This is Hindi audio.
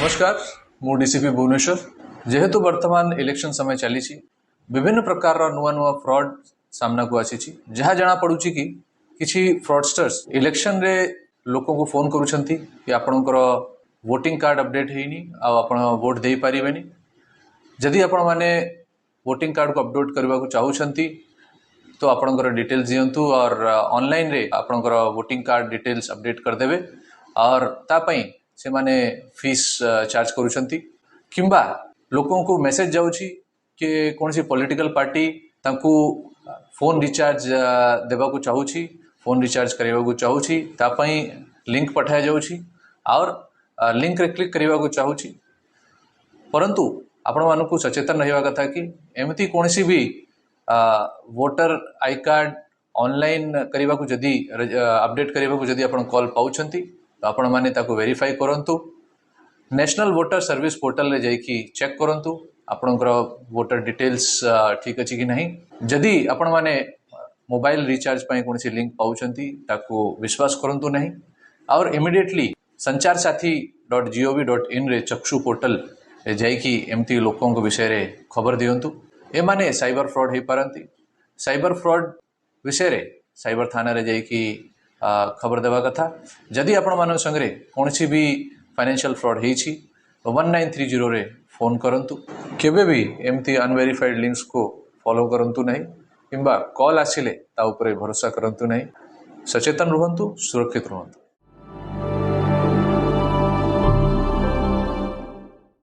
नमस्कार मु डीसीपी भुवनेश्वर जेहेतु वर्तमान इलेक्शन समय चली विभिन्न प्रकार नुआ नुआ फ्रॉड सामना को आसी जहाँ जना पड़ुची कि किछि फ्रॉडस्टर्स इलेक्शन रे लोकों को फोन करुछंती कि आपणकर वोटिंग कार्ड अपडेट हेनी आपण वोट दे पारिबेनी जदि आपण माने वोटिंग कार्ड को अपडेट करबा को चाहूछंती तो आपणकर डिटेल्स दियंतु और ऑनलाइन रे आपणकर वोटिंग कार्ड डिटेल्स अपडेट कर देबे और तापई से माने फीस चार्ज करुछंती किंबा लोकों को मैसेज जाउछि कि कौन सी पॉलिटिकल पार्टी तांकू फोन रिचार्ज देबा को चाहूछि फोन रिचार्ज करबा को चाहूछि तापई लिंक पठाया जाउछि और लिंक रे क्लिक करबा को चाहूछि परंतु आपण मानकु सचेतन रहबा कथा कि एमती कोनसी भी वोटर आई कार्ड ऑनलाइन करबा को जदी अपडेट करबा को जदी आपण कॉल पाउछंती तो आपण माने ताको वेरीफाई करंतु नेशनल वोटर सर्विस पोर्टल रे जाईकी चेक करंतु आपणकर वोटर डिटेल्स ठीक अछि कि नहीं जदी आपण माने मोबाइल रिचार्ज पई कोनसी लिंक पाउछंती ताको विश्वास करंतु नहीं और इमीडिएटली sancharsati.gov.in रे चक्षु पोर्टल रे जाईकी एमती लोकों को विषय रे खबर दियंतु ए माने साइबर फ्रॉड हे पारंती साइबर फ्रॉड विषय रे साइबर थाना रे जाईकी खबर देवा कथा जदि आपण मान संगे कौन भी फाइनेंशियल फ्रॉड होती तो 1930 रे फोन करंतु केबे भी एमती अनवेरीफाइड लिंक्स को फॉलो करंतु नहीं किंबा कॉल आसिले ता उपरे भरोसा करंतु नहीं सचेतन रुहंतु सुरक्षित रुहंतु।